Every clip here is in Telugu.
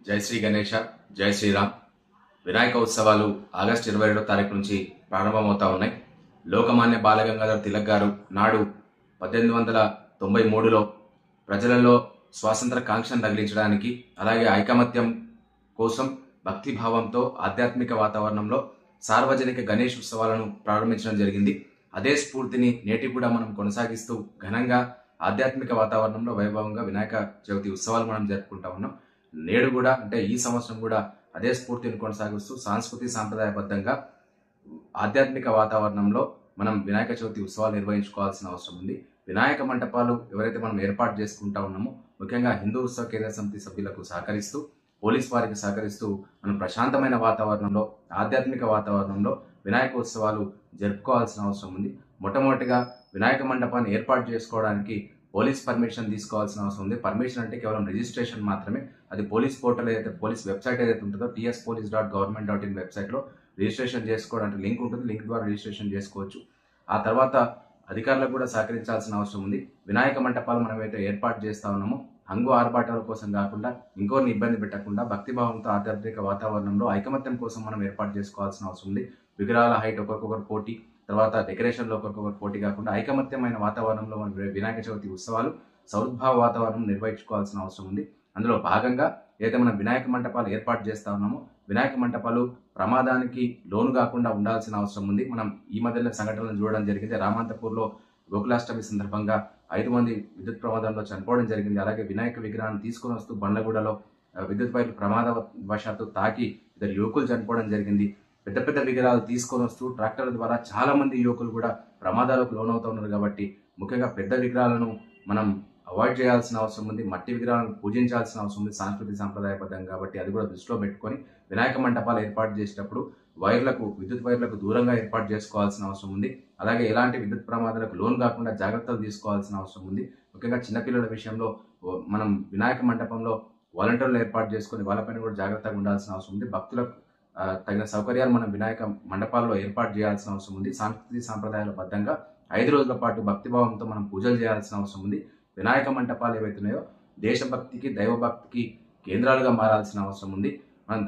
జై శ్రీ గణేష, జై శ్రీరామ్. వినాయక ఉత్సవాలు ఆగస్టు 22వ తారీఖు నుంచి ప్రారంభమవుతా ఉన్నాయి. లోకమాన్య బాలగంగాధర్ తిలక్ గారు నాడు 1893లో ప్రజలలో స్వాతంత్ర కాంక్షను తగిలించడానికి, అలాగే ఐకమత్యం కోసం భక్తిభావంతో ఆధ్యాత్మిక వాతావరణంలో సార్వజనిక గణేష్ ఉత్సవాలను ప్రారంభించడం జరిగింది. అదే స్ఫూర్తిని నేటి కూడా మనం కొనసాగిస్తూ ఘనంగా ఆధ్యాత్మిక వాతావరణంలో వైభవంగా వినాయక చవితి ఉత్సవాలు మనం జరుపుకుంటా ఉన్నాం. నేడు కూడా అంటే ఈ సంవత్సరం కూడా అదే స్ఫూర్తిని కొనసాగిస్తూ సాంస్కృతిక సాంప్రదాయబద్ధంగా ఆధ్యాత్మిక వాతావరణంలో మనం వినాయక చవితి ఉత్సవాలు నిర్వహించుకోవాల్సిన అవసరం ఉంది. వినాయక మంటపాలు ఎవరైతే మనం ఏర్పాటు చేసుకుంటా ఉన్నామో, ముఖ్యంగా హిందూ ఉత్సవ కేంద్ర సమితి సభ్యులకు సహకరిస్తూ, పోలీస్ వారికి సహకరిస్తూ మనం ప్రశాంతమైన వాతావరణంలో, ఆధ్యాత్మిక వాతావరణంలో వినాయక ఉత్సవాలు జరుపుకోవాల్సిన అవసరం ఉంది. మొట్టమొదటిగా వినాయక మండపాన్ని ఏర్పాటు చేసుకోవడానికి పోలీస్ పర్మిషన్ తీసుకోవాల్సిన అవసరం ఉంది. పర్మిషన్ అంటే కేవలం రిజిస్ట్రేషన్ మాత్రమే. అది పోలీస్ పోర్టల్ ఏదైతే, పోలీస్ వెబ్సైట్ ఏదైతే ఉంటుందో tspolice.government.in వెబ్సైట్లో రిజిస్ట్రేషన్ చేసుకోవడానికి లింక్ ఉంటుంది. లింక్ ద్వారా రిజిస్ట్రేషన్ చేసుకోవచ్చు. ఆ తర్వాత అధికారులకు కూడా సహకరించాల్సిన అవసరం ఉంది. వినాయక మంటపాలు మనం అయితే ఏర్పాటు చేస్తా ఉన్నామో, హంగు ఆర్భాటాల కోసం కాకుండా, ఇంకోరిని ఇబ్బంది పెట్టకుండా, భక్తిభావంతో ఆధ్యాత్మిక వాతావరణంలో ఐకమత్యం కోసం మనం ఏర్పాటు చేసుకోవాల్సిన అవసరం ఉంది. విగ్రహాల హైట్ ఒకరికొకరు పోటీ, తర్వాత డెకరేషన్లో ఒకరికొకరు పోటీ కాకుండా ఐకమత్యమైన వాతావరణంలో మనం వినాయక చవితి ఉత్సవాలు సౌద్భావ వాతావరణం నిర్వహించుకోవాల్సిన అవసరం ఉంది. అందులో భాగంగా ఏదైతే మనం వినాయక మంటపాలు ఏర్పాటు చేస్తా ఉన్నామో, వినాయక మంటపాలు ప్రమాదానికి లోను కాకుండా ఉండాల్సిన అవసరం ఉంది. మనం ఈ మధ్యలో సంఘటనలు చూడడం జరిగింది. రామంతపూర్లో గోకులాష్టమి సందర్భంగా 5 మంది విద్యుత్ ప్రమాదంలో చనిపోవడం జరిగింది. అలాగే వినాయక విగ్రహాన్ని తీసుకుని వస్తూ బండ్లగూడలో విద్యుత్ వైర్లు ప్రమాదవశాత్తు తాకి 2 యువకులు చనిపోవడం జరిగింది. పెద్ద పెద్ద విగ్రహాలు తీసుకొని వస్తూ ట్రాక్టర్ల ద్వారా చాలా మంది యువకులు కూడా ప్రమాదాలకు లోనవుతూ ఉన్నారు. కాబట్టి ముఖ్యంగా పెద్ద విగ్రహాలను మనం అవాయిడ్ చేయాల్సిన అవసరం ఉంది. మట్టి విగ్రహాలను పూజించాల్సిన అవసరం ఉంది సాంస్కృతిక సాంప్రదాయబద్ధంగా. కాబట్టి అది కూడా దృష్టిలో పెట్టుకొని వినాయక మంటపాలు ఏర్పాటు చేసేటప్పుడు విద్యుత్ వైర్లకు దూరంగా ఏర్పాటు చేసుకోవాల్సిన అవసరం ఉంది. అలాగే ఎలాంటి విద్యుత్ ప్రమాదాలకు లోను కాకుండా జాగ్రత్తలు తీసుకోవాల్సిన అవసరం ఉంది. ముఖ్యంగా చిన్నపిల్లల విషయంలో మనం వినాయక మండపంలో వాలంటీర్లు ఏర్పాటు చేసుకొని వాళ్ళపైన కూడా జాగ్రత్తగా ఉండాల్సిన అవసరం ఉంది. భక్తులకు తగిన సౌకర్యాలు మనం వినాయక మండపాల్లో ఏర్పాటు చేయాల్సిన అవసరం ఉంది. సాంస్కృతిక సాంప్రదాయాల బద్ధంగా 5 రోజుల పాటు భక్తిభావంతో మనం పూజలు చేయాల్సిన అవసరం ఉంది. వినాయక మంటపాలు ఏవైతున్నాయో దేశభక్తికి, దైవభక్తికి కేంద్రాలుగా మారాల్సిన అవసరం ఉంది. మనం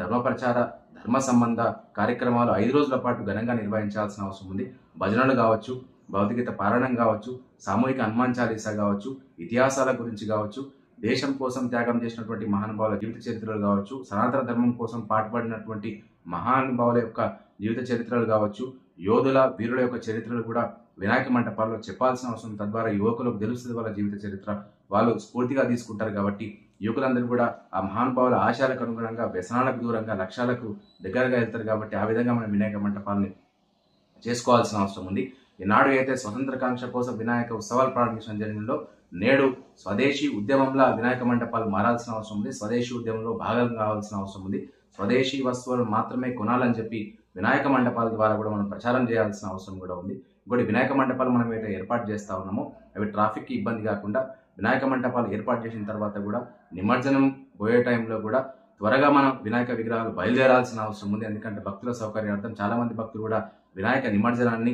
ధర్మ సంబంధ కార్యక్రమాలు 5 రోజుల పాటు ఘనంగా నిర్వహించాల్సిన అవసరం ఉంది. భజనలు కావచ్చు, భౌతికత పారాయణం కావచ్చు, సామూహిక హనుమాన్ చాలీసా కావచ్చు, ఇతిహాసాల గురించి కావచ్చు, దేశం కోసం త్యాగం చేసినటువంటి మహానుభావుల జీవిత చరిత్రలు కావచ్చు, సనాతన ధర్మం కోసం పాటుపడినటువంటి మహానుభావుల యొక్క జీవిత చరిత్రలు కావచ్చు, యోధుల, వీరుల యొక్క చరిత్రలు కూడా వినాయక మంటపాల్లో చెప్పాల్సిన అవసరం. తద్వారా యువకులకు తెలుస్తుంది వాళ్ళ జీవిత చరిత్ర, వాళ్ళు స్ఫూర్తిగా తీసుకుంటారు. కాబట్టి యువకులందరూ కూడా ఆ మహానుభావుల ఆశయాలకు అనుగుణంగా, వ్యసనాలకు దూరంగా, లక్ష్యాలకు దగ్గరగా వెళ్తారు. కాబట్టి ఆ విధంగా మనం వినాయక మంటపాలని చేసుకోవాల్సిన అవసరం ఉంది. ఈనాడు అయితే స్వతంత్ర కాంక్ష కోసం వినాయక ఉత్సవాలు ప్రారంభించడం జరిగిందో, నేడు స్వదేశీ ఉద్యమంలో వినాయక మంటపాలు మారాల్సిన అవసరం ఉంది. స్వదేశీ ఉద్యమంలో భాగం కావాల్సిన అవసరం ఉంది. స్వదేశీ వస్తువులు మాత్రమే కొనాలని చెప్పి వినాయక మండపాల ద్వారా కూడా మనం ప్రచారం చేయాల్సిన అవసరం కూడా ఉంది. ఇంకోటి, వినాయక మండపాలు మనం అయితే ఏర్పాటు చేస్తా ఉన్నామో అవి ట్రాఫిక్కి ఇబ్బంది కాకుండా, వినాయక మండపాలు ఏర్పాటు చేసిన తర్వాత కూడా నిమజ్జనం పోయే టైంలో కూడా త్వరగా మనం వినాయక విగ్రహాలు బయలుదేరాల్సిన అవసరం ఉంది. ఎందుకంటే భక్తుల సౌకర్యార్థం చాలా మంది భక్తులు కూడా వినాయక నిమజ్జనాన్ని,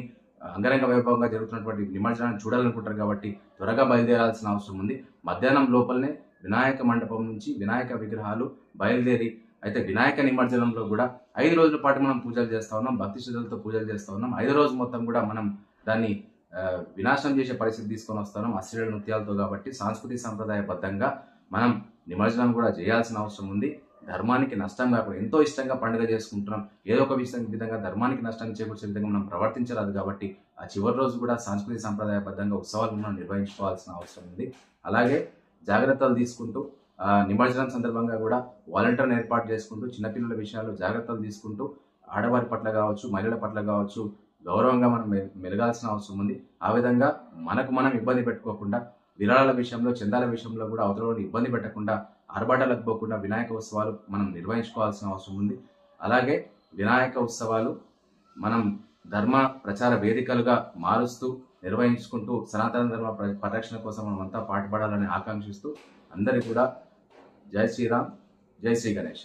అంగరంగ వైభవంగా జరుగుతున్నటువంటి నిమజ్జనాన్ని చూడాలనుకుంటారు. కాబట్టి త్వరగా బయలుదేరాల్సిన అవసరం ఉంది. మధ్యాహ్నం లోపలనే వినాయక మండపం నుంచి వినాయక విగ్రహాలు బయలుదేరి, అయితే వినాయక నిమజ్జనంలో కూడా 5 రోజుల పాటు మనం పూజలు చేస్తా ఉన్నాం, భక్తి శ్రద్ధలతో పూజలు చేస్తా ఉన్నాం. 5 రోజు మొత్తం కూడా మనం దాన్ని వినాశనం చేసే పరిస్థితి తీసుకొని వస్తున్నాం అశ్లీల నృత్యాలతో. కాబట్టి సాంస్కృతిక సంప్రదాయబద్ధంగా మనం నిమజ్జనం కూడా చేయాల్సిన అవసరం ఉంది. ధర్మానికి నష్టం కాకుండా, ఎంతో ఇష్టంగా పండుగ చేసుకుంటున్నాం, ఏదో ఒక విధంగా ధర్మానికి నష్టం చేకూర్చే విధంగా మనం ప్రవర్తించరాదు. కాబట్టి ఆ చివరి రోజు కూడా సాంస్కృతిక సంప్రదాయబద్ధంగా ఉత్సవాలను మనం నిర్వహించుకోవాల్సిన అవసరం ఉంది. అలాగే జాగ్రత్తలు తీసుకుంటూ నిమజ్జనం సందర్భంగా కూడా వాలంటీర్లను ఏర్పాటు చేసుకుంటూ, చిన్నపిల్లల విషయాల్లో జాగ్రత్తలు తీసుకుంటూ, ఆడవారి పట్ల కావచ్చు, మహిళల పట్ల కావచ్చు గౌరవంగా మనం మెలగాల్సిన అవసరం ఉంది. ఆ విధంగా మనకు మనం ఇబ్బంది పెట్టుకోకుండా, విరాళాల విషయంలో, చందాల విషయంలో కూడా అవతలని ఇబ్బంది పెట్టకుండా, ఆర్భాటాలకు పోకుండా వినాయక ఉత్సవాలు మనం నిర్వహించుకోవాల్సిన అవసరం ఉంది. అలాగే వినాయక ఉత్సవాలు మనం ధర్మ ప్రచార వేదికలుగా మారుస్తూ, నిర్వహించుకుంటూ సనాతన ధర్మ పరిరక్షణ కోసం మనం అంతా పాటుపడాలని ఆకాంక్షిస్తూ అందరికీ కూడా జై శ్రీరామ్, జై శ్రీ గణేష.